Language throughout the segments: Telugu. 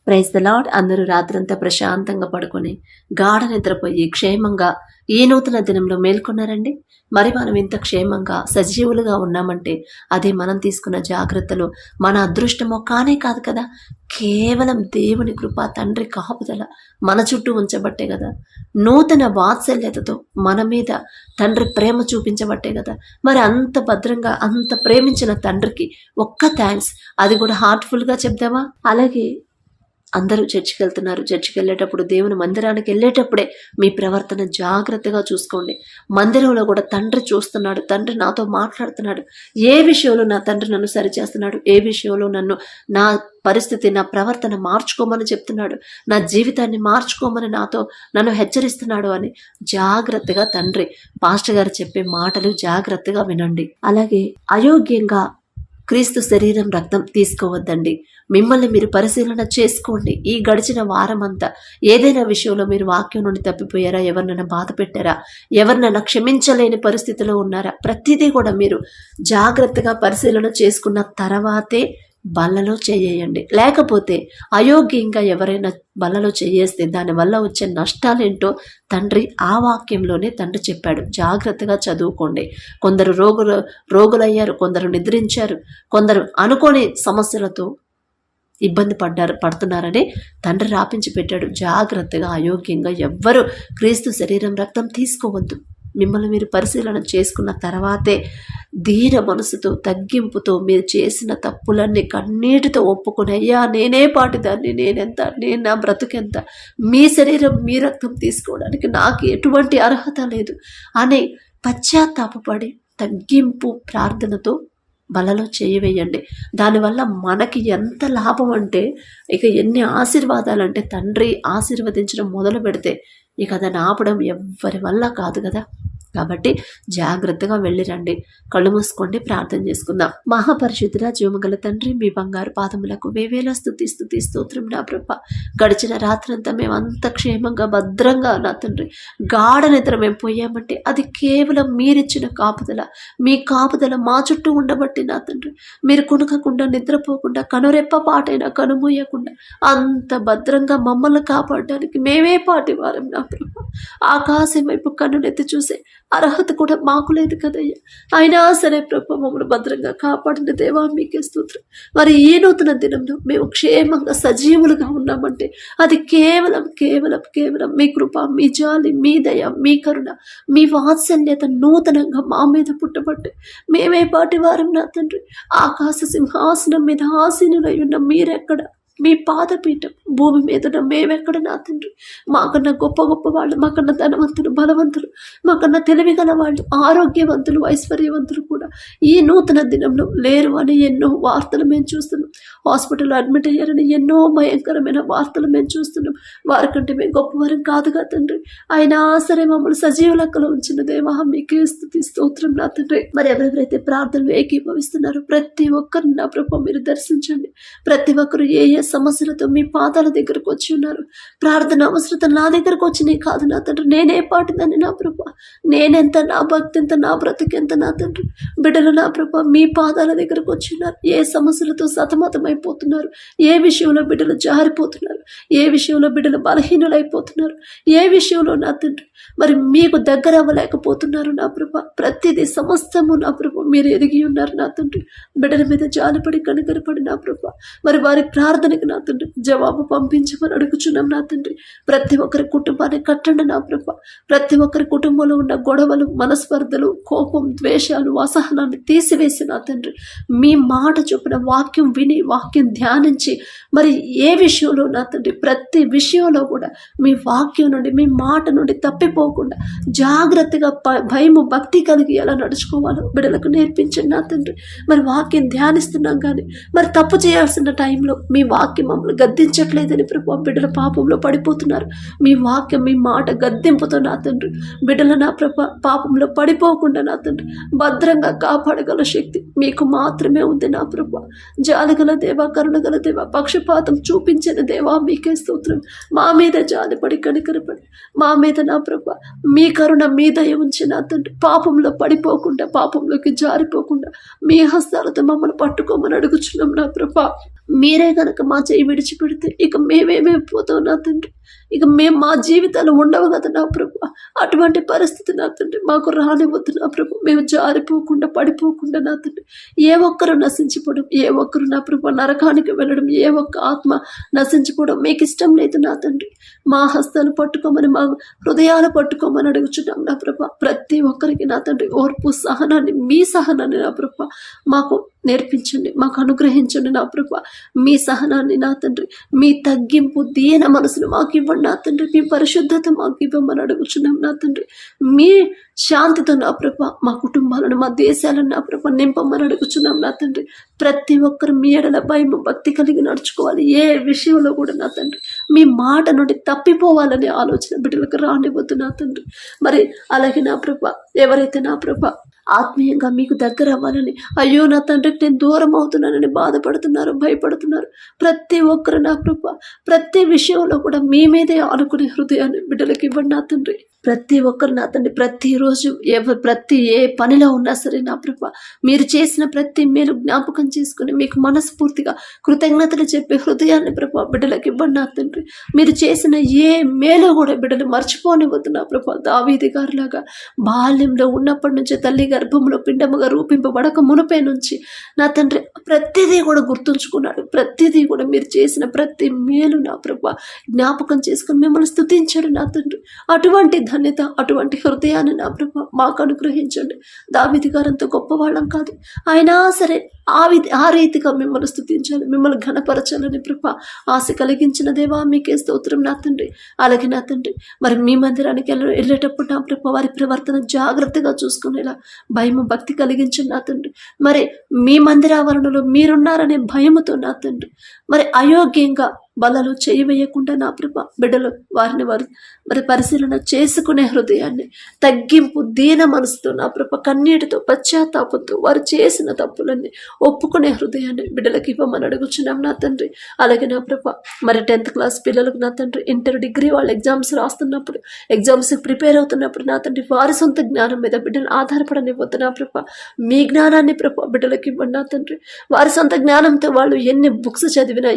Praise the lord. అందరూ రాత్రంతా ప్రశాంతంగా పడుకొని గాఢ నిద్రపోయి క్షేమంగా ఈ నూతన దినంలో మేల్కొన్నారండి. మరి మనం ఇంత క్షేమంగా సజీవులుగా ఉన్నామంటే అది మనం తీసుకున్న జాగ్రత్తలు, మన అదృష్టమో కానే కాదు కదా. కేవలం దేవుని కృప, తండ్రి కాపుదల మన చుట్టూ ఉంచబట్టే కదా. నూతన వాత్సల్యతతో మన మీద తండ్రి ప్రేమ చూపించబట్టే కదా. మరి అంత భద్రంగా అంత ప్రేమించిన తండ్రికి ఒక్క థ్యాంక్స్, అది కూడా హార్ట్ఫుల్గా చెప్దామా? అలాగే అందరూ చర్చికి వెళ్తున్నారు. చర్చికి వెళ్ళేటప్పుడు, దేవుని మందిరానికి వెళ్ళేటప్పుడే మీ ప్రవర్తన జాగ్రత్తగా చూసుకోండి. మందిరంలో కూడా తండ్రి చూస్తున్నాడు, తండ్రి నాతో మాట్లాడుతున్నాడు. ఏ విషయంలో నా తండ్రి నన్ను సరిచేస్తున్నాడు, ఏ విషయంలో నా పరిస్థితి, నా ప్రవర్తన మార్చుకోమని చెప్తున్నాడు, నా జీవితాన్ని మార్చుకోమని నన్ను హెచ్చరిస్తున్నాడు అని జాగ్రత్తగా తండ్రి పాస్టర్ గారు చెప్పే మాటలు జాగ్రత్తగా వినండి. అలాగే అయోగ్యంగా క్రీస్తు శరీరం రక్తం తీసుకోవద్దండి. మిమ్మల్ని మీరు పరిశీలన చేసుకోండి. ఈ గడిచిన వారం అంతా ఏదైనా విషయంలో మీరు వాక్యం నుండి తప్పిపోయారా? ఎవరినైనా బాధ పెట్టారా? ఎవరినైనా క్షమించలేని పరిస్థితిలో ఉన్నారా? ప్రతిదీ కూడా మీరు జాగ్రత్తగా పరిశీలన చేసుకున్న తర్వాతే బల్లలో చేయండి. లేకపోతే అయోగ్యంగా ఎవరైనా బల్లలో చేయేస్తే దానివల్ల వచ్చే నష్టాలేంటో తండ్రి ఆ వాక్యంలోనే తండ్రి చెప్పాడు. జాగ్రత్తగా చదువుకోండి. కొందరు రోగులయ్యారు, కొందరు నిద్రించారు, కొందరు అనుకోని సమస్యలతో ఇబ్బంది పడుతున్నారని తండ్రి రాపించి పెట్టాడు. జాగ్రత్తగా అయోగ్యంగా ఎవ్వరు క్రీస్తు శరీరం రక్తం తీసుకోవద్దు. మిమ్మల్ని మీరు పరిశీలన చేసుకున్న తర్వాతే దీన మనసుతో, తగ్గింపుతో మీరు చేసిన తప్పులన్నీ కన్నీటితో ఒప్పుకొని, అయ్యా నేనే పాటిదాన్ని, నేను నా బ్రతుకెంత, మీ శరీరం మీ రక్తం తీసుకోవడానికి నాకు ఎటువంటి అర్హత లేదు అని పశ్చాత్తాపపడి తగ్గింపు ప్రార్థనతో బలలో చేయవేయండి. దానివల్ల మనకి ఎంత లాభం అంటే, ఇక ఎన్ని ఆశీర్వాదాలంటే, తండ్రి ఆశీర్వదించడం మొదలు పెడితే ఇక దాన్ని ఆపడం ఎవ్వరి వల్ల కాదు కదా. కాబట్టి జాగ్రత్తగా వెళ్ళిరండి. కళ్ళు మూసుకోండి, ప్రార్థన చేసుకుందాం. మహాపరిశుద్ధుడా, జీవమగల తండ్రి, మీ బంగారు పాదములకు వేవేల స్తుతి స్తోత్రం నా ప్రభ. గడిచిన రాత్రంతా మేమంత క్షేమంగా భద్రంగా నా తండ్రి గాఢ నిద్ర మేము పోయామంటే అది కేవలం మీరిచ్చిన కాపుదల. మీ కాపుదల మా చుట్టూ ఉండబట్టి నా తండ్రి, మీరు కునకకుండా నిద్రపోకుండా కనురెప్ప పాటైనా కనుమూయకుండా అంత భద్రంగా మమ్మల్ని కాపాడడానికి మేమే పాటి వారం నా ప్రభ. ఆకాశం వైపు కన్నునెత్తి చూసే అర్హత కూడా మాకు లేదు కదయ్యా. అయినా సరే ప్రభు, మమ్మల్ని భద్రంగా కాపాడిన దేవా మీకే స్తోత్రం. మరి ఈ నూతన దినంలో మేము క్షేమంగా సజీవులుగా ఉన్నామంటే అది కేవలం కేవలం కేవలం మీ కృప, మీ జాలి, మీ దయ, మీ కరుణ, మీ వాత్సల్యత నూతనంగా మా మీద పుట్టబట్టే మేమే పాటి వారం నా తండ్రి. ఆకాశ సింహాసనం మీద ఆసీనులై ఉన్న మీరెక్కడ? మీ పాదపీఠం భూమి మీద మేమెక్కడ నా తండ్రి? మాకన్నా గొప్ప గొప్ప వాళ్ళు, మాకన్నా ధనవంతులు, బలవంతులు, మాకన్నా తెలివిగల వాళ్ళు, ఆరోగ్యవంతులు, ఐశ్వర్యవంతులు కూడా ఈ నూతన దినంలో లేరు అని ఎన్నో వార్తలు మేము చూస్తున్నాం. హాస్పిటల్లో అడ్మిట్ అయ్యారని ఎన్నో భయంకరమైన వార్తలు మేము చూస్తున్నాం. వారికంటే మేము గొప్పవారం కాదుగా తండ్రి. అయినా సరే మమ్మల్ని సజీవ లెక్కలో ఉంచిన దేవా మీకే స్తుతి స్తోత్రం నా తండ్రి. మరి ఎవరెవరైతే ప్రార్థనలు ఏకీభవిస్తున్నారో ప్రతి ఒక్కరిని నా ప్రభు మీరు దర్శించండి. ప్రతి ఒక్కరు ఏ సమస్యలతో మీ పాదాల దగ్గరకు వచ్చి ఉన్నారు. ప్రార్థన అవసరత నా దగ్గరకు వచ్చినాయి కాదు నా తండ్రి. నేనే పాటిదాన్ని నా ప్రభా, నేనెంత, నా భక్తి ఎంత, నా బ్రతికెంత నా తండ్రి. బిడ్డలు నా ప్రభా మీ పాదాల దగ్గరకు వచ్చి ఉన్నారు. ఏ సమస్యలతో సతమతమైపోతున్నారు, ఏ విషయంలో బిడ్డలు జారిపోతున్నారు, ఏ విషయంలో బిడ్డలు బలహీనులైపోతున్నారు, ఏ విషయంలో నా తండ్రి మరి మీకు దగ్గర అవ్వలేకపోతున్నారు నా ప్రభా. ప్రతిదీ సమస్తము నా ప్రభా మీరు ఎరిగి ఉన్నారు నా తండ్రి. బిడ్డల మీద జాలిపడి కనికరపడి నా ప్రభా మరి వారి ప్రార్థనకి నా తండ్రి జవాబు పంపించమని అడుగుచున్నాం నా తండ్రి. ప్రతి ఒక్కరి కుటుంబాన్ని కట్టండి నా ప్రభా. ప్రతి ఒక్కరి కుటుంబంలో ఉన్న గొడవలు, మనస్పర్ధలు, కోపం, ద్వేషాలు, అసహనాన్ని తీసివేసి నా తండ్రి మీ మాట చొప్పున వాక్యం విని, వాక్యం ధ్యానించి మరి ఏ విషయంలో నా తండ్రి ప్రతి విషయంలో కూడా మీ వాక్యం నుండి, మీ మాట నుండి తప్పిపోకుండా జాగ్రత్తగా భయము, భక్తి కలిగి ఎలా నడుచుకోవాలో బిడ్డలకు నేర్పించండి నా తండ్రి. మరి వాక్యం ధ్యానిస్తున్నాం కానీ మరి తప్పు చేయాల్సిన టైంలో మీ వాక్యం మమ్మల్ని గద్దించట్లేదని ప్రభు బిడ్డల పాపంలో పడిపోతున్నారు. మీ వాక్యం, మీ మాట గద్దింపుతో నా తండ్రి బిడ్డల నా ప్రభ పాపంలో పడిపోకుండా నా తండ్రి భద్రంగా కాపాడగల శక్తి మీకు మాత్రమే ఉంది నా ప్రభ. జాలిగల దేవా, కరుణగల దేవా, పక్షపాతం చూపించిన దేవా మీకే స్తోత్రం. మా మీద జాలిపడి కనికరపడి మా మీద నా ప్రభ మీ కరుణ, మీ దయ ఉంచి నా తండ్రి పాపంలో పడిపోకుండా, పాపంలోకి జారిపోకుండా మీ హస్తాలతో మమ్మల్ని పట్టుకోమని అడుగుచున్నాం నా ప్రభ. మీరే గనక మా చేయి విడిచిపెడితే ఇక మేమేమైపోతాం నా తండ్రి. ఇక మేము మా జీవితాలు ఉండవు కదా నా ప్రభు. అటువంటి పరిస్థితి నా తండ్రి మాకు రానివద్దు నా ప్రభు. మేము జారిపోకుండా పడిపోకుండా నా తండ్రి ఏ ఒక్కరు నశించిపోవడం, ఏ ఒక్కరు నా ప్రభు నరకానికి వెళ్ళడం, ఏ ఒక్క ఆత్మ నశించిపోవడం మీకు ఇష్టం లేదు నా తండ్రి. మా హస్తాలు పట్టుకోమని, మా హృదయాలు పట్టుకోమని అడుగుచున్నాం నా ప్రభు. ప్రతి ఒక్కరికి నా తండ్రి ఓర్పు, సహనాన్ని, మీ సహనాన్ని నా ప్రభు మాకు నేర్పించండి, మాకు అనుగ్రహించండి నా ప్రభు. మీ సహనాన్ని నా తండ్రి, మీ తగ్గింపు, దీన మనసును మాకు ఇవ్వండి నా తండ్రి. మీ పరిశుద్ధత మాకు ఇవ్వమని అడుగుచున్నాం నా తండ్రి. మీ శాంతితో నా ప్రభు మా కుటుంబాలను, మా దేశాలను నా ప్రభు నింపమని అడుగుచున్నాం నా తండ్రి. ప్రతి ఒక్కరు మీ ఎడల భయం, భక్తి కలిగి నడుచుకోవాలి. ఏ విషయంలో కూడా నా తండ్రి మీ మాట నుండి తప్పిపోవాలనే ఆలోచన బిడ్డలకు రానివ్వద్దు నా తండ్రి. మరి అలాగే నా ప్రభు ఎవరైతే నా ప్రభు ఆత్మీయంగా మీకు దగ్గర అవ్వాలని, అయ్యో నా తండ్రికి నేను దూరం అవుతున్నానని బాధపడుతున్నారు, భయపడుతున్నారు, ప్రతి ఒక్కరు నా ప్రభు ప్రతి విషయంలో కూడా మీ మీదే ఆనుకునే హృదయాన్ని బిడ్డలకు ఇవ్వండి నా తండ్రి. ప్రతి ఒక్కరు నా తండ్రి ప్రతిరోజు ప్రతి ఏ పనిలో ఉన్నా సరే నా ప్రభు మీరు చేసిన ప్రతి మేలు జ్ఞాపకం చేసుకుని మీకు మనస్ఫూర్తిగా కృతజ్ఞతలు చెప్పే హృదయాన్ని ప్రభు బిడ్డలకు ఇవ్వండి నా తండ్రి. మీరు చేసిన ఏ మేలు కూడా బిడ్డలు మర్చిపోనివద్దు నా ప్రభు. దావీదు గారిలాగా బాల్యంలో ఉన్నప్పటి నుంచి తల్లి గర్భంలో పిండముగా రూపింపబడక మునిపే నుంచి నా తండ్రి ప్రతిదీ కూడా గుర్తుంచుకున్నాడు. ప్రతిదీ కూడా మీరు చేసిన ప్రతి మేలు నా ప్రభు జ్ఞాపకం చేసుకుని మిమ్మల్ని స్తుతించాడు నా తండ్రి. అటువంటి ధన్యత, అటువంటి హృదయాన్ని నా ప్రభు మాకు అనుగ్రహించండి. దావీదు గారంత గొప్పవాళ్ళం కాదు, అయినా సరే ఆ రీతిగా మిమ్మల్ని స్తుతించాలి, మిమ్మల్ని ఘనపరచాలని ప్రభు ఆశ కలిగించిన దేవా మీకే స్తోత్రం నా తండ్రి. అలాగే నా తండ్రి మరి మీ మందిరానికి వెళ్ళేటప్పుడు నా ప్రభు వారి ప్రవర్తన జాగ్రత్తగా చూసుకునేలా భయము, భక్తి కలిగించండి నా తండ్రి. మరి మీ మందిరావరణలో మీరున్నారనే భయముతో నా తండ్రి మరి అయోగ్యంగా బలలో చేయి వేయకుండా నా ప్రభు బిడ్డలు వారిని వారు మరి పరిశీలన చేసుకునే హృదయాన్ని, తగ్గింపు, దీన మనసుతో నా ప్రభు కన్నీటితో, పశ్చాత్తాపంతో వారు చేసిన తప్పులన్నీ ఒప్పుకునే హృదయాన్ని బిడ్డలకు ఇవ్వమని అడుగుచున్నాం నా తండ్రి. అలాగే నా ప్రభు మరి 10th క్లాస్ పిల్లలకు నా తండ్రి ఇంటర్, డిగ్రీ వాళ్ళు ఎగ్జామ్స్ రాస్తున్నప్పుడు, ఎగ్జామ్స్ ప్రిపేర్ అవుతున్నప్పుడు నా తండ్రి వారి సొంత జ్ఞానం మీద బిడ్డలు ఆధారపడనివ్వద్దు నా ప్రభు. మీ జ్ఞానాన్ని ప్రభు బిడ్డలకు ఇవ్వండి నా తండ్రి. వారి సొంత జ్ఞానంతో వాళ్ళు ఎన్ని బుక్స్ చదివినా,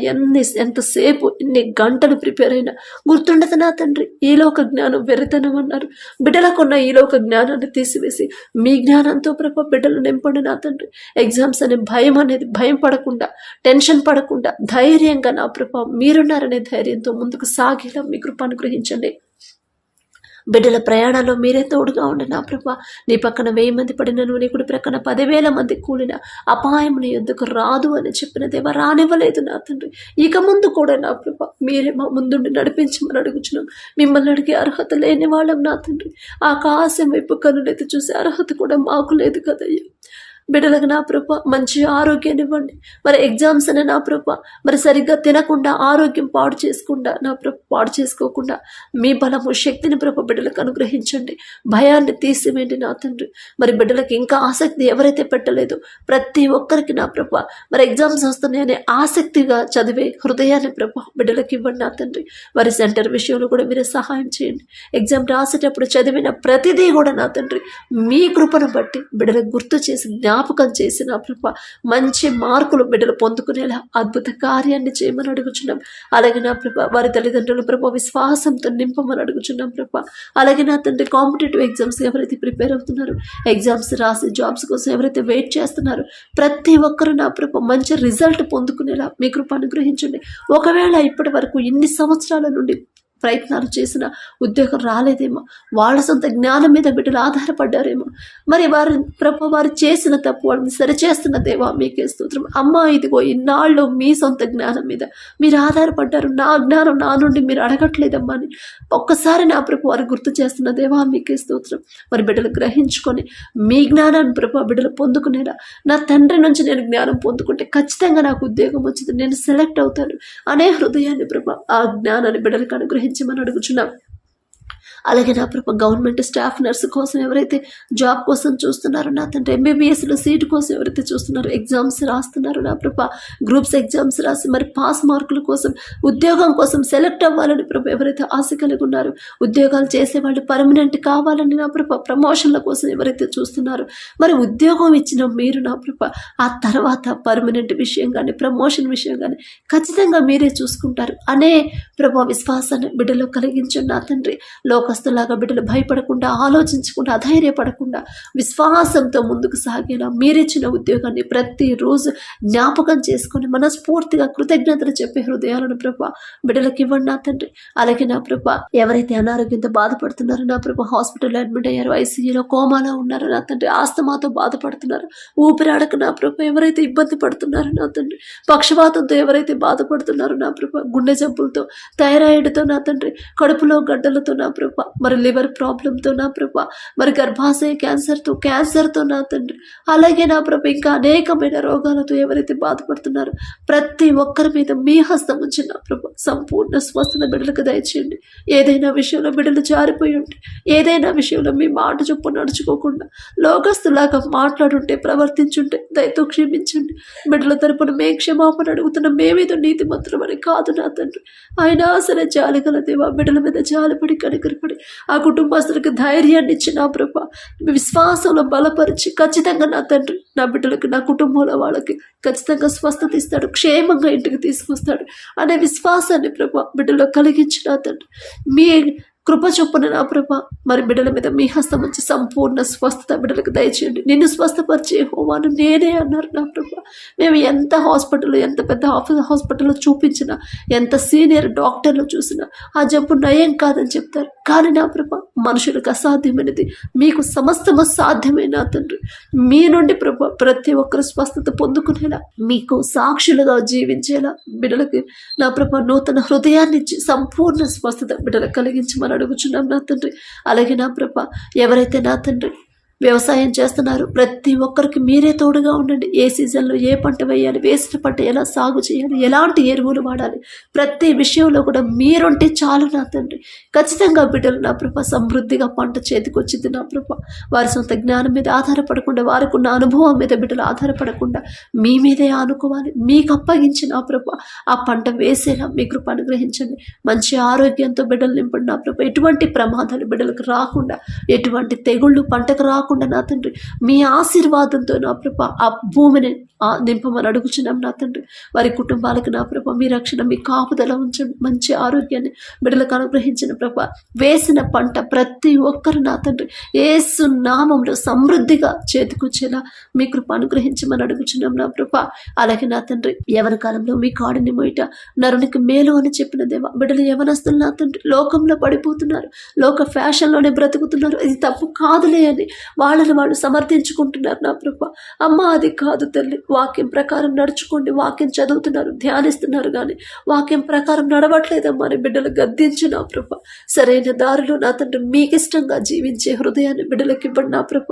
ఎంతసేపు ఎన్ని గంటలు ప్రిపేర్ అయినా గుర్తుండదు నా తండ్రి. ఈలోక జ్ఞానం వెర్రితనం అన్నారు. బిడ్డలకున్న ఈలోక జ్ఞానాన్ని తీసివేసి మీ జ్ఞానంతో ప్రభు బిడ్డలు నింపండి నా తండ్రి. ఎగ్జామ్స్ అనే భయం పడకుండా, టెన్షన్ పడకుండా ధైర్యంగా నా ప్రభు మీరున్నారనే ధైర్యంతో ముందుకు సాగేలా మీ కృప అనుగ్రహించండి. బిడ్డల ప్రయాణాల్లో మీరే తోడుగా ఉండి నా ప్రభు. నీ పక్కన 1000 మంది పడినను, నీ కుడి ప్రక్కన 10,000 మంది కూలిన అపాయం నీ యొద్దకు రాదు అని చెప్పిన దేవా రానివ్వలేదు నా తండ్రి. ఇక ముందు కూడా నా ప్రభు మీరే మా ముందుండి నడిపించమని అడుగుచున్నాం. మిమ్మల్ని అడిగే అర్హత లేని వాళ్ళం నా తండ్రి. ఆకాశం వైపు కనులైతే చూసే అర్హత కూడా మాకు లేదు కదయ్యా. బిడ్డలకు నా ప్రభు మంచి ఆరోగ్యాన్ని ఇవ్వండి. మరి ఎగ్జామ్స్ అనే నా ప్రభు మరి సరిగ్గా తినకుండా, ఆరోగ్యం పాడు చేసుకోకుండా మీ బలము, శక్తిని ప్రభు బిడ్డలకు అనుగ్రహించండి. భయాన్ని తీసివేయండి నా తండ్రి. మరి బిడ్డలకు ఇంకా ఆసక్తి ఎవరైతే పెట్టలేదో ప్రతి ఒక్కరికి నా ప్రభు మరి ఎగ్జామ్స్ వస్తున్నాయనే ఆసక్తిగా చదివే హృదయాన్ని ప్రభు బిడ్డలకు ఇవ్వండి నా తండ్రి. వారి సెంటర్ విషయంలో కూడా మీరే సహాయం చేయండి. ఎగ్జామ్ రాసేటప్పుడు చదివిన ప్రతిదీ కూడా నా తండ్రి మీ కృపను బట్టి బిడ్డలకు గుర్తు చేసి జ్ఞాపకం చేసిన ప్రభు మంచి మార్కులు బిడ్డలు పొందుకునేలా అద్భుత కార్యాన్ని చేయమని అడుగుచున్నాం. అలాగే నా ప్రభు వారి తల్లిదండ్రులు ప్రభు విశ్వాసంతో నింపమని అడుగుచున్నాం ప్రభు. అలాగే నా తండ్రి కాంపిటేటివ్ ఎగ్జామ్స్ ఎవరైతే ప్రిపేర్ అవుతున్నారో, ఎగ్జామ్స్ రాసి జాబ్స్ కోసం ఎవరైతే వెయిట్ చేస్తున్నారో ప్రతి ఒక్కరు నా ప్రభు మంచి రిజల్ట్ పొందుకునేలా మీ కృప అనుగ్రహించండి. ఒకవేళ ఇప్పటి వరకు ఇన్ని సంవత్సరాల నుండి ప్రయత్నాలు చేసిన ఉద్యోగం రాలేదేమో, వాళ్ళ సొంత జ్ఞానం మీద బిడ్డలు ఆధారపడ్డారేమో, మరి వారు చేసిన తప్పు వాళ్ళని సరిచేస్తున్న దేవా మీకే స్తోత్రం. అమ్మా ఇదిగో ఇన్నాళ్ళు మీ సొంత జ్ఞానం మీద మీరు ఆధారపడ్డారు, నా జ్ఞానం నా నుండి మీరు అడగట్లేదమ్మా అని ఒక్కసారి నా ప్రభు వారు గుర్తు చేస్తున్న దేవా మీకే స్తోత్రం. మరి బిడ్డలు గ్రహించుకొని మీ జ్ఞానాన్ని ప్రభు బిడ్డలు పొందుకునేలా, నా తండ్రి నుంచి నేను జ్ఞానం పొందుకుంటే ఖచ్చితంగా నాకు ఉద్యోగం వచ్చింది, నేను సెలెక్ట్ అవుతాను అనే హృదయాన్ని ప్రభు ఆ జ్ఞానాన్ని బిడ్డలకు అనుగ్రహించమని అడుగుచున్నాం. అలాగే నా ప్రభ గవర్నమెంట్ స్టాఫ్ నర్సు కోసం ఎవరైతే జాబ్ కోసం చూస్తున్నారో నా తండ్రి, ఎంబీబీఎస్లో సీటు కోసం ఎవరైతే చూస్తున్నారో, ఎగ్జామ్స్ రాస్తున్నారో నా ప్రభ, గ్రూప్స్ ఎగ్జామ్స్ రాసి మరి పాస్ మార్కుల కోసం, ఉద్యోగం కోసం సెలెక్ట్ అవ్వాలని ప్రభ ఎవరైతే ఆశ కలిగి ఉన్నారో, ఉద్యోగాలు చేసేవాళ్ళు పర్మనెంట్ కావాలని నా ప్రభ, ప్రమోషన్ల కోసం ఎవరైతే చూస్తున్నారో, మరి ఉద్యోగం ఇచ్చిన మీరు నా ప్రభ ఆ తర్వాత పర్మనెంట్ విషయం కానీ ప్రమోషన్ విషయం కానీ ఖచ్చితంగా మీరే చూసుకుంటారు అనే ప్రభా విశ్వాసాన్ని బిడ్డలో కలిగించండి నా తండ్రి. లోకస్తులాగా బిడ్డలు భయపడకుండా, ఆలోచించకుండా, అధైర్యపడకుండా విశ్వాసంతో ముందుకు సాగేలా మీరిచ్చిన ఉద్యోగాన్ని ప్రతిరోజు జ్ఞాపకం చేసుకొని మనస్ఫూర్తిగా కృతజ్ఞతలు చెప్పే హృదయాలను ప్రభా బిడ్డలకు ఇవ్వండి నా తండ్రి. అలాగే నా ప్రభా ఎవరైతే అనారోగ్యంతో బాధపడుతున్నారో నా ప్రభా, హాస్పిటల్లో అడ్మిట్ అయ్యారు, ఐసీయూలో కోమాలో ఉన్నారో నా తండ్రి, ఆస్తమాతో బాధపడుతున్నారు, ఊపిరాడక నా ప్రభా ఎవరైతే ఇబ్బంది పడుతున్నారో నా తండ్రి, పక్షవాతంతో ఎవరైతే బాధపడుతున్నారో నా ప్రభా, గుండె జబ్బులతో, థైరాయిడ్తో నా తండ్రి, కడుపులో గడ్డలతో నా ప్రభా, మరి లివర్ ప్రాబ్లంతో నా ప్రభా, మరి గర్భాశయ క్యాన్సర్తో నా తండ్రి, అలాగే నా ప్రభా ఇంకా అనేకమైన రోగాలతో ఎవరైతే బాధపడుతున్నారో ప్రతి ఒక్కరి మీద మీ హస్తం ఉంచి నా ప్రభా సంపూర్ణ స్వస్థత బిడ్డలకు దయచేయండి. ఏదైనా విషయంలో బిడ్డలు జారిపోయి ఉంటే, ఏదైనా విషయంలో మీ మాట చొప్పు నడుచుకోకుండా లోకస్తులాగా మాట్లాడుంటే, ప్రవర్తించుంటే దయతో క్షమించండి. బిడ్డల తరపున మే క్షమాపణ అడుగుతున్న మేమేదో నీతిమంతులమని కాదు నా తండ్రి, ఆయన సరే జాలి గల దేవా, బిడ్డల మీద జాలిపడి కనికరపడి ఆ కుటుంబస్తులకు ధైర్యాన్ని ఇచ్చి నా ప్రభా విశ్వాసంలో బలపరిచి ఖచ్చితంగా నా తండ్రి నా బిడ్డలకి, నా కుటుంబంలో వాళ్ళకి ఖచ్చితంగా స్వస్థత ఇస్తాడు, క్షేమంగా ఇంటికి తీసుకొస్తాడు అనే విశ్వాసాన్ని ప్రభా బిడ్డలో కలిగించి నా తండ్రి మీ కృప చొప్పున నా ప్రభ మరి బిడ్డల మీద మీ హస్తం వచ్చి సంపూర్ణ స్వస్థత బిడ్డలకు దయచేయండి. నిన్ను స్వస్థపరిచే హోవాను నేనే అన్నారు నా ప్రభ. మేము ఎంత హాస్పిటల్లో, ఎంత పెద్ద హాస్పిటల్లో చూపించినా, ఎంత సీనియర్ డాక్టర్లు చూసినా ఆ జబ్బు నయం కాదని చెప్తారు. కానీ నా ప్రభ మనుషులకు అసాధ్యమైనది మీకు సమస్తము సాధ్యమైన తండ్రి. మీ నుండి ప్రభ ప్రతి ఒక్కరు స్వస్థత పొందుకునేలా, మీకు సాక్షులుగా జీవించేలా బిడ్డలకి నా ప్రభ నూతన హృదయాన్ని ఇచ్చి సంపూర్ణ స్వస్థత బిడ్డలకు కలిగించమని అడుగుచున్నాం నా తండ్రి. అలాగే నా ప్రభ ఎవరైతే నా తండ్రి వ్యవసాయం చేస్తున్నారు ప్రతి ఒక్కరికి మీరే తోడుగా ఉండండి. ఏ సీజన్లో ఏ పంట వేయాలి, వేసిన పంట ఎలా సాగు చేయాలి, ఎలాంటి ఎరువులు వాడాలి, ప్రతి విషయంలో కూడా మీరుంటే చాలు నా తండ్రి. ఖచ్చితంగా బిడ్డలు నా ప్రభ సమృద్ధిగా పంట చేతికి వచ్చింది నా ప్రభ. వారి సొంత జ్ఞానం మీద ఆధారపడకుండా, వారికి ఉన్న అనుభవం మీద బిడ్డలు ఆధారపడకుండా మీ మీదే ఆనుకోవాలి. మీకు అప్పగించి నా ప్రభ ఆ పంట వేసేలా మీ కృప అనుగ్రహించండి. మంచి ఆరోగ్యంతో బిడ్డలు నింపండి నా ప్రభ. ఎటువంటి ప్రమాదాలు బిడ్డలకు రాకుండా, ఎటువంటి తెగుళ్ళు పంటకు రాకుండా నా తండ్రి మీ ఆశీర్వాదంతో నా ప్రభ ఆ భూమిని నింపమని అడుగుచున్నాం నా తండ్రి. వారి కుటుంబాలకు నా ప్రభ మీ రక్షణ, మీ కాపుదల ఉంచండి. మంచి ఆరోగ్యాన్ని బిడ్డలకు అనుగ్రహించిన ప్రభ. వేసిన పంట ప్రతి ఒక్కరు నా తండ్రి యేసు నామంలో సమృద్ధిగా చేతికొచ్చేలా మీ కృప అనుగ్రహించమని అడుగుచున్నాం నా ప్రభ. అలాగే నా తండ్రి యవన కాలంలో మీ కాడిని మోయట నరునికి మేలు అని చెప్పిన దేవా, బిడ్డలు యవనస్తులు నా తండ్రి లోకంలో పడిపోతున్నారు, లోక ఫ్యాషన్లోనే బ్రతుకుతున్నారు. ఇది తప్పు కాదులే అని వాళ్ళని వాళ్ళు సమర్థించుకుంటున్నారు నా ప్రభ. అమ్మ అది కాదు తల్లి, వాక్యం ప్రకారం నడుచుకోండి. వాక్యం చదువుతున్నారు, ధ్యానిస్తున్నారు, కానీ వాక్యం ప్రకారం నడవట్లేదమ్మా అని బిడ్డలు గద్దించు నా ప్రభ. సరైన దారిలో నా తండ్రి మీకు ఇష్టంగా జీవించే హృదయాన్ని బిడ్డలకు ఇవ్వండి నా ప్రభ.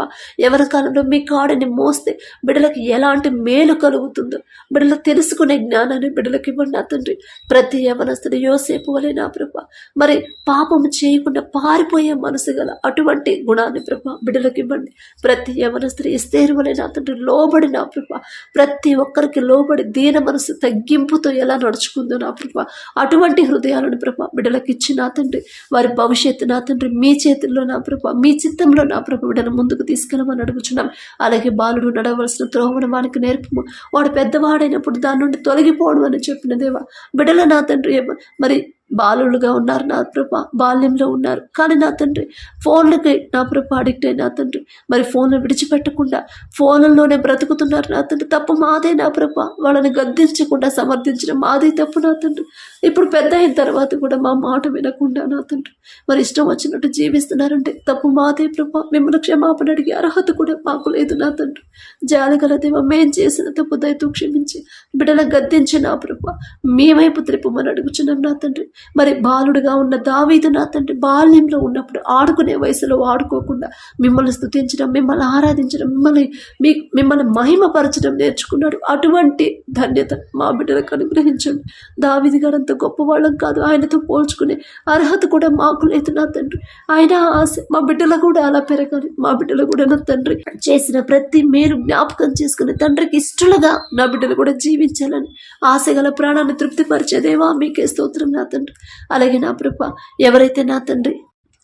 ఎవరి కాలంలో మీ కాడిని మోస్తే బిడ్డలకు ఎలాంటి మేలు కలుగుతుందో బిడ్డలు తెలుసుకునే జ్ఞానాన్ని బిడ్డలకు ఇవ్వండి నా తండ్రి. ప్రతి యవనస్తుడు యోసేపు వలె నా ప్రభ మరి పాపము చేయకుండా పారిపోయే మనసు గల అటువంటి గుణాన్ని ప్రభ బిడ్డలకు ఇవ్వండి. ప్రతి యవనస్తుడు ఎస్తేరు వలె నా తండ్రి లోబడి నా ప్రభ ప్రతి ఒక్కరికి లోబడి దీన మనసు తగ్గింపుతో ఎలా నడుచుకుందో నా ప్రభ అటువంటి హృదయాలను ప్రభ బిడ్డలకు ఇచ్చి నా తండ్రి వారి భవిష్యత్తు నా తండ్రి మీ చేతుల్లో నా ప్రభ మీ చిత్తంలో నా ప్రభ బిడ్డను ముందుకు తీసుకెళ్ళమని అడుగుచున్నాం. అలాగే బాలుడు నడవలసిన త్రోవను వానికి నేర్పము, వాడు పెద్దవాడైనప్పుడు దాని నుండి తొలగిపోవడం అని చెప్పిన దేవా. బిడ్డల నా తండ్రి మరి బాలులుగా ఉన్నారు నా ప్రభ, బాల్యంలో ఉన్నారు, కానీ నా తండ్రి ఫోన్లకి నా ప్రభ అడిక్ట్ అయిన నా తండ్రి మరి ఫోన్లు విడిచిపెట్టకుండా ఫోన్లలోనే బ్రతుకుతున్నారు నా తండ్రి. తప్పు మాదే నా ప్రభ, వాళ్ళని గద్దించకుండా సమర్థించడం మాదే తప్పు నా తండ్రి. ఇప్పుడు పెద్ద అయిన తర్వాత కూడా మా మాట వినకుండా నా తండ్రి మరి ఇష్టం వచ్చినట్టు జీవిస్తున్నారంటే తప్పు మాదే ప్రభ. మిమ్మల్ని క్షమాపణ అడిగే అర్హత కూడా మాకు లేదు నా తండ్రి. జాలిగల దేవ, మేం చేసిన తప్పు దయతో క్షమించి బిడ్డలను గద్దించి నా ప్రభ మీ వైపు త్రిప్పమని అడుగుచున్నాం నా తండ్రి. మరి బాలుడుగా ఉన్న దావీదు నా తండ్రి బాల్యంలో ఉన్నప్పుడు ఆడుకునే వయసులో ఆడుకోకుండా మిమ్మల్ని స్తుతించడం, మిమ్మల్ని ఆరాధించడం, మిమ్మల్ని మహిమపరచడం నేర్చుకున్నాడు. అటువంటి ధన్యత మా బిడ్డలకు అనుగ్రహించండి. దావీదు గారు అంత గొప్పవాళ్ళం కాదు, ఆయనతో పోల్చుకునే అర్హత కూడా మాకు లేదు నా తండ్రి. ఆయన ఆశ మా బిడ్డలు కూడా అలా పెరగాలి. మా బిడ్డలు కూడా నా తండ్రి చేసిన ప్రతి మేలు జ్ఞాపకం చేసుకుని తండ్రికి ఇష్టలుగా నా బిడ్డలు కూడా జీవించాలని ఆశగల ప్రాణాన్ని తృప్తిపరిచే దేవా మీకే స్తోత్రం నా తండ్రి. అలాగే నా ప్రభ ఎవరైతే నా తండ్రి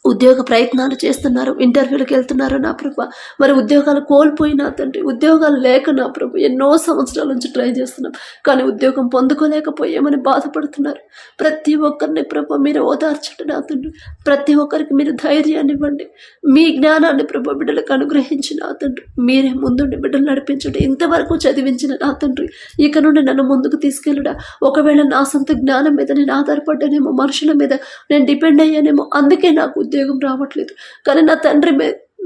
ఉద్యోగ ప్రయత్నాలు చేస్తున్నారు, ఇంటర్వ్యూలకు వెళ్తున్నారు నా ప్రభ, మరి ఉద్యోగాలు కోల్పోయి నా తండ్రి, ఉద్యోగాలు లేక నా ప్రభు ఎన్నో సంవత్సరాల నుంచి ట్రై చేస్తున్నాం కానీ ఉద్యోగం పొందుకోలేకపోయామని బాధపడుతున్నారు. ప్రతి ఒక్కరిని ప్రభ మీరు ఓదార్చండి నా తండ్రి. ప్రతి ఒక్కరికి మీరు ధైర్యాన్ని ఇవ్వండి. మీ జ్ఞానాన్ని ప్రభ బిడ్డలకు అనుగ్రహించి నా తండ్రి మీరే ముందుండి బిడ్డలు నడిపించండి. ఇంతవరకు చదివించిన నా తండ్రి ఇక నుండి నన్ను ముందుకు తీసుకెళ్ళడా. ఒకవేళ నా సొంత జ్ఞానం మీద నేను ఆధారపడ్డానేమో, మనుషుల మీద నేను డిపెండ్ అయ్యానేమో, అందుకే నాకు ఉద్యోగం రావట్లేదు. కానీ నా తండ్రి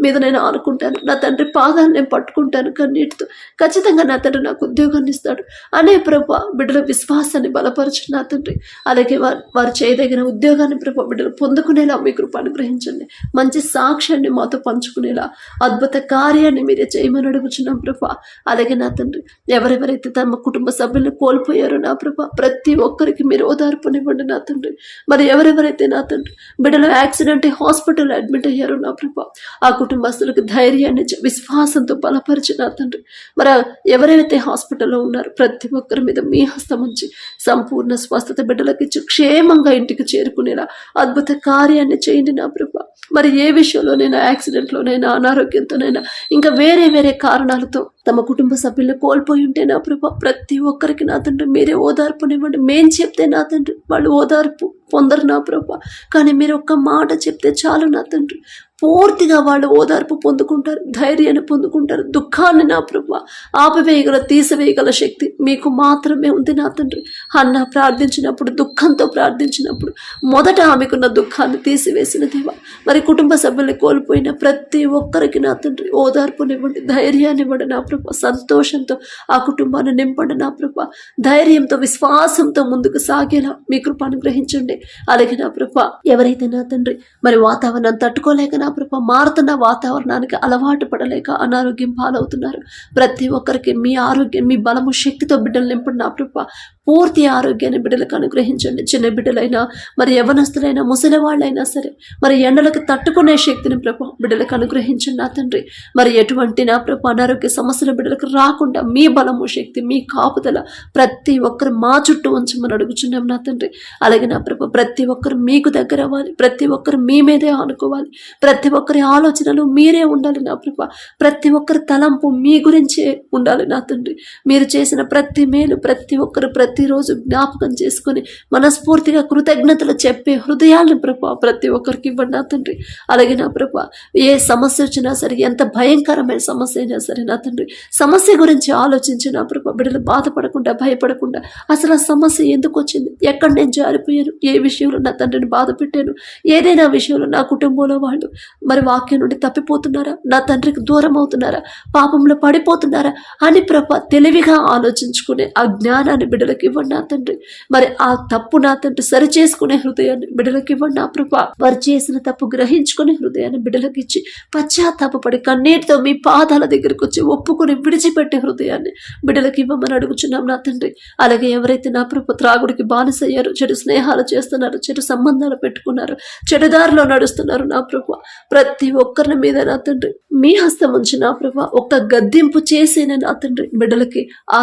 మీద నేను ఆనుకుంటాను, నా తండ్రి పాదాలు నేను పట్టుకుంటాను కన్నీటితో. ఖచ్చితంగా నా తండ్రి నాకు ఉద్యోగాన్ని ఇస్తాడు అనే ప్రభా బిడ్డల విశ్వాసాన్ని బలపరచు నా తండ్రి. అలాగే వారు చేయదగిన ఉద్యోగాన్ని ప్రభా బిడ్డలు పొందుకునేలా మీ కృప అనుగ్రహించండి. మంచి సాక్ష్యాన్ని మాతో పంచుకునేలా అద్భుత కార్యాన్ని మీరే చేయమని అడుగుచున్నాం ప్రభా. అలాగే నా తండ్రి ఎవరెవరైతే తమ కుటుంబ సభ్యులను కోల్పోయారో నా ప్రభా ప్రతి ఒక్కరికి మీరు ఓదార్పునివ్వండి నా తండ్రి. మరి ఎవరెవరైతే నా తండ్రి బిడ్డలు యాక్సిడెంట్ హాస్పిటల్ అడ్మిట్ అయ్యారో నా ప్రభా ఆ కుటుంబస్తులకు ధైర్యాన్ని విశ్వాసంతో బలపరిచి నా తండ్రి. మరి ఎవరైతే హాస్పిటల్లో ఉన్నారో ప్రతి ఒక్కరి మీద మీ హస్తం ఉంచి సంపూర్ణ స్వస్థత బిడ్డలకు ఇచ్చి క్షేమంగా ఇంటికి చేరుకునేలా అద్భుత కార్యాన్ని చేయండి నా ప్రభా. మరి ఏ విషయంలోనైనా యాక్సిడెంట్లోనైనా అనారోగ్యంతోనైనా ఇంకా వేరే వేరే కారణాలతో తమ కుటుంబ సభ్యులను కోల్పోయి ఉంటే నా ప్రభా ప్రతి ఒక్కరికి నా తండ్రి మీరే ఓదార్పునివ్వండి. మేం చెప్తే నా తండ్రి వాళ్ళు ఓదార్పు పొందరు నా ప్రభా, కానీ మీరు ఒక్క మాట చెప్తే చాలు నా తండ్రి పూర్తిగా వాళ్ళు ఓదార్పు పొందుకుంటారు, ధైర్యాన్ని పొందుకుంటారు. దుఃఖాన్ని నా ప్రభా ఆపివేయగల తీసివేయగల శక్తి మీకు మాత్రమే ఉంది నా తండ్రి. అన్న ప్రార్థించినప్పుడు దుఃఖంతో ప్రార్థించినప్పుడు మొదట ఆమెకున్న దుఃఖాన్ని తీసివేసిన దేవా మరి కుటుంబ సభ్యుల్ని కోల్పోయిన ప్రతి ఒక్కరికి నా తండ్రి ఓదార్పునివ్వండి, ధైర్యాన్ని ఇవ్వండి నా ప్రభా. సంతోషంతో ఆ కుటుంబాన్ని నింపండి నా ప్రభా. ధైర్యంతో విశ్వాసంతో ముందుకు సాగేలా మీ కృప అనుగ్రహించండి. అలాగే నా ప్రభా ఎవరైతే నా తండ్రి మరి వాతావరణం తట్టుకోలేక నా ప్రభా మారుతున్న వాతావరణానికి అలవాటు పడలేక అనారోగ్యం పాలవుతున్నారు ప్రతి ఒక్కరికి మీ ఆరోగ్యం మీ బలము శక్తితో బిడ్డలు నింపండి నా ప్రభా. పూర్తి ఆరోగ్యాన్ని బిడ్డలకు అనుగ్రహించండి. చిన్న బిడ్డలైనా మరి యవనస్తులైనా ముసలి వాళ్ళైనా సరే మరి ఎండలకు తట్టుకునే శక్తిని ప్రభా బిడ్డలకు అనుగ్రహించండి నా తండ్రి. మరి ఎటువంటి నా ప్రభా అనారోగ్య సమస్యల బిడ్డలకు రాకుండా మీ బలము శక్తి మీ కాపుదల ప్రతి ఒక్కరు మా చుట్టూ ఉంచమని అడుగుచున్నాం నా తండ్రి. అలాగే నా ప్రభా ప్రతి ఒక్కరు మీకు దగ్గర అవ్వాలి, ప్రతి ఒక్కరు మీ మీదే ఆనుకోవాలి, ప్రతి ఒక్కరి ఆలోచనలు మీరే ఉండాలి నా ప్రభా. ప్రతి ఒక్కరి తలంపు మీ గురించే ఉండాలి నా తండ్రి. మీరు చేసిన ప్రతి మేలు ప్రతి ఒక్కరు ప్రతిరోజు జ్ఞాపకం చేసుకుని మనస్ఫూర్తిగా కృతజ్ఞతలు చెప్పే హృదయాలను ప్రభా ప్రతి ఒక్కరికి ఇవ్వండి నా తండ్రి. అలాగే నా ప్రభా ఏ సమస్య వచ్చినా సరే ఎంత భయంకరమైన సమస్య అయినా సరే నా తండ్రి సమస్య గురించి ఆలోచించి నా ప్రభా బిడ్డలు బాధపడకుండా భయపడకుండా అసలు ఆ సమస్య ఎందుకు వచ్చింది, ఎక్కడ నేను జారిపోయాను, ఏ విషయంలో నా తండ్రిని బాధ పెట్టాను, ఏదైనా విషయంలో నా కుటుంబంలో వాళ్ళు మరి వాక్యం నుండి తప్పిపోతున్నారా, నా తండ్రికి దూరం అవుతున్నారా, పాపంలో పడిపోతున్నారా అని ప్రభా తెలివిగా ఆలోచించుకునే ఆ జ్ఞానాన్ని బిడ్డలకి ఇవ్వండి నా తండ్రి. మరి ఆ తప్పు నా తండ్రి సరి చేసుకునే హృదయాన్ని బిడ్డలకి ఇవ్వండి నా ప్రభా. వారు చేసిన తప్పు గ్రహించుకునే హృదయాన్ని బిడ్డలకి ఇచ్చి పశ్చాత్తాపడి కన్నీటితో మీ పాదాల దగ్గరకు వచ్చి ఒప్పుకొని విడిచిపెట్టే హృదయాన్ని బిడ్డలకి ఇవ్వమని అడుగుచున్నాం నా తండ్రి. అలాగే ఎవరైతే నా ప్రభు త్రాగుడికి బానిసయ్యారు, చెడు స్నేహాలు చేస్తున్నారు, చెడు సంబంధాలు పెట్టుకున్నారు, చెడుదారిలో నడుస్తున్నారు నా ప్రభు ప్రతి ఒక్కరిని మీద నా తండ్రి మీ హస్తం ఉంచి నా ప్రభు ఒక్క గద్దింపు చేసిన నా తండ్రి బిడ్డలకి ఆ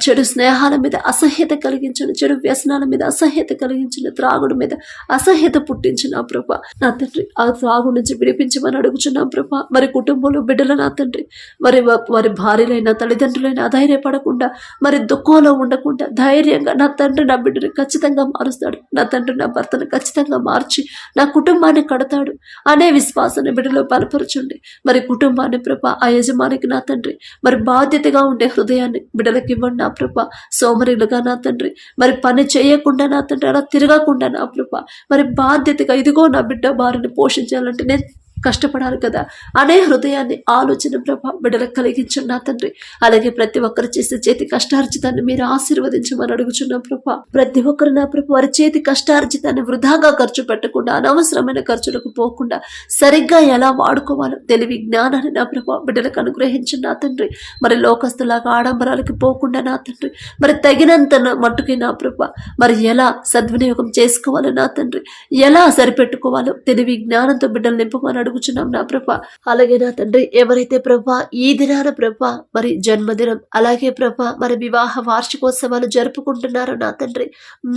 చెడు స్నేహాల మీద అసహ్యత కలిగించిన, చెడు వ్యసనాల మీద అసహ్యత కలిగించిన, త్రాగుడు మీద అసహ్యత పుట్టించిన ప్రభా నా తండ్రి ఆ త్రాగు నుంచి విడిపించమని అడుగుచున్నాం ప్రభా. మరి కుటుంబంలో బిడ్డల నా తండ్రి మరి వారి భార్యలైనా తల్లిదండ్రులైనా అధైర్యపడకుండా మరి దుఃఖంలో ఉండకుండా ధైర్యంగా నా తండ్రి నా బిడ్డని ఖచ్చితంగా మారుస్తాడు, నా తండ్రి నా భర్తను ఖచ్చితంగా మార్చి నా కుటుంబాన్ని కడతాడు అనే విశ్వాసాన్ని బిడ్డలో బలపరచండి. మరి కుటుంబాన్ని ప్రభా ఆ యజమానికి నా తండ్రి మరి బాధ్యతగా ఉండే హృదయాన్ని బిడ్డలకి ఇవ్వండి నా ప్రభా. సోమరిలుగా నా తండ్రి మరి పని చేయకుండా నా తండ్రి అలా తిరగకుండా నా ప్రభా మరి బాధ్యతగా ఇదిగో నా బిడ్డ భార్యని పోషించాలంటే నేను కష్టపడాలి కదా అనే హృదయాన్ని ఆలోచన ప్రభా బిడ్డలకు కలిగించండి నా తండ్రి. అలాగే ప్రతి ఒక్కరు చేసే చేతి కష్టార్జితాన్ని మీరు ఆశీర్వదించమని అడుగుచున్నాం ప్రభా. ప్రతి ఒక్కరు నా ప్రభు వారి చేతి కష్టార్జితాన్ని వృధాగా ఖర్చు పెట్టకుండా, అనవసరమైన ఖర్చులకు పోకుండా సరిగ్గా ఎలా వాడుకోవాలో తెలివి జ్ఞానాన్ని నా ప్రభా బిడ్డలకు అనుగ్రహించండి నా తండ్రి. మరి లోకస్తులాగా ఆడంబరాలకి పోకుండా నా తండ్రి, మరి తగినంత మట్టుకి నా ప్రభా మరి ఎలా సద్వినియోగం చేసుకోవాలో నా తండ్రి, ఎలా సరిపెట్టుకోవాలో తెలివి జ్ఞానంతో బిడ్డలు నింపమని అడుగుచున్నాం నా ప్రభా. అలాగే నా తండ్రి, ఎవరైతే ప్రభా ఈ దినాన ప్రభా మరి జన్మదినం, అలాగే ప్రభా మరి వివాహ వార్షికోత్సవాలు జరుపుకుంటున్నారో నా తండ్రి,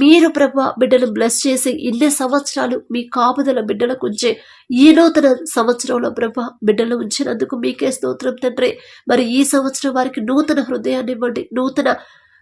మీరు ప్రభా బిడ్డలు బ్లెస్ చేసి ఇన్ని సంవత్సరాలు మీ కాపుదల బిడ్డలకు ఉంచే ఈ నూతన సంవత్సరంలో ప్రభా బిడ్డలు ఉంచినందుకు మీకే స్తోత్రం తండ్రి. మరి ఈ సంవత్సరం వారికి నూతన హృదయాన్ని ఇవ్వండి, నూతన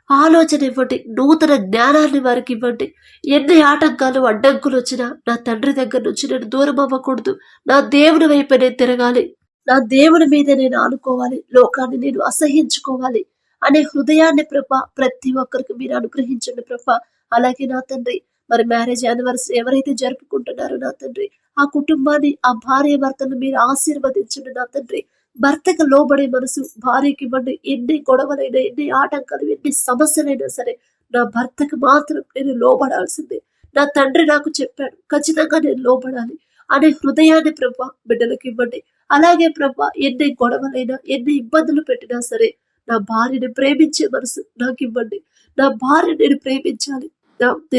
ఆలోచన ఇవ్వండి, నూతన జ్ఞానాన్ని వారికి ఇవ్వండి. ఎన్ని ఆటంకాలు అడ్డంకులు వచ్చినా నా తండ్రి దగ్గర నుంచి నేను దూరం అవ్వకూడదు, నా దేవుని వైపు నేను తిరగాలి, నా దేవుని మీద నేను ఆనుకోవాలి, లోకాన్ని నేను అసహించుకోవాలి అనే హృదయాన్ని ప్రభా ప్రతి ఒక్కరికి మీరు అనుగ్రహించండి ప్రభా. అలాగే నా తండ్రి, మరి మ్యారేజ్ యానివర్సరీ ఎవరైతే జరుపుకుంటున్నారో నా తండ్రి, ఆ కుటుంబాన్ని, ఆ భార్య భర్తను మీరు ఆశీర్వదించండి నా తండ్రి. భర్తకు లోబడే మనసు భార్యకి ఇవ్వండి. ఎన్ని గొడవలైనా, ఎన్ని ఆటంకాలు, ఎన్ని సమస్యలైనా సరే నా భర్తకు మాత్రం నేను లోబడాల్సిందే, నా తండ్రి నాకు చెప్పాడు, ఖచ్చితంగా నేను లోబడాలి అనే హృదయాన్ని ప్రభా బిడ్డలకు ఇవ్వండి. అలాగే ప్రభా ఎన్ని గొడవలైనా, ఎన్ని ఇబ్బందులు పెట్టినా సరే నా భార్యని ప్రేమించే మనసు నాకు ఇవ్వండి. నా భార్య నేను ప్రేమించాలి,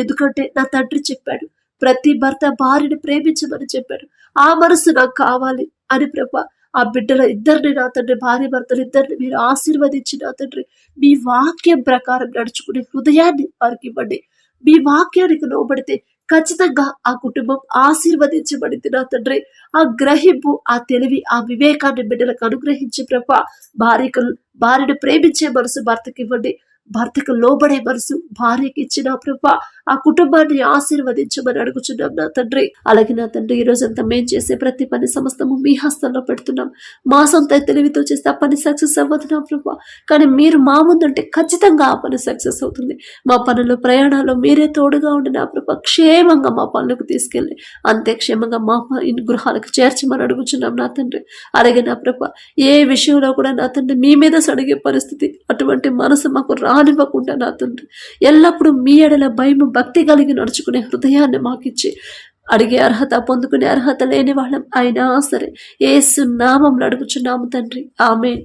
ఎందుకంటే నా తండ్రి చెప్పాడు, ప్రతి భర్త భార్యని ప్రేమించమని చెప్పాడు. ఆ మనసు నాకు కావాలి అని ప్రభా ఆ బిడ్డల ఇద్దరిని నా తండ్రి, భార్య భర్తలు ఇద్దరిని మీరు ఆశీర్వదించి నా తండ్రి మీ వాక్యం ప్రకారం నడుచుకునే హృదయాన్ని వారికి ఇవ్వండి. మీ వాక్యానికి లోబడితే ఖచ్చితంగా ఆ కుటుంబం ఆశీర్వదించబడింది నా తండ్రి. ఆ గ్రహింపు, ఆ తెలివి, ఆ వివేకాన్ని బిడ్డలకు అనుగ్రహించి ప్రభా భార్యను ప్రేమించే మనసు భర్తకి ఇవ్వండి, భర్తకు లోబడే మనసు భార్యకి ఇచ్చిన ప్రభా ఆ కుటుంబాన్ని ఆశీర్వదించమని అడుగుచున్నాం నా తండ్రి. అలాగే నా తండ్రి, ఈ రోజంతా మేము చేసే ప్రతి పని సమస్తము మీ హస్తంలో పెడుతున్నాం. మా సొంత తెలివితో చేస్తే ఆ పని సక్సెస్ అవ్వదున్నాం ప్రభా, కానీ మీరు మా ముందుంటే ఖచ్చితంగా ఆ పని సక్సెస్ అవుతుంది. మా పనులు, ప్రయాణాల్లో మీరే తోడుగా ఉండి నా ప్రభా క్షేమంగా మా పనులకు తీసుకెళ్ళి అంతే క్షేమంగా మా గృహాలకు చేర్చమని అడుగుచున్నాం నా తండ్రి. అలాగే నా ప్రభా ఏ విషయంలో కూడా నా తండ్రి మీ మీద సడిగే పరిస్థితి, అటువంటి మనసు మాకు రానివ్వకుండా నా తండ్రి ఎల్లప్పుడూ మీ ఎడల భయము, భక్తి కలిగి నడుచుకునే హృదయాన్ని మాకిచ్చి అడిగే అర్హత, పొందుకునే అర్హత లేని వాళ్ళం అయినా సరే యేసు నామములో అడుగుచున్నాము తండ్రి, ఆమేన్.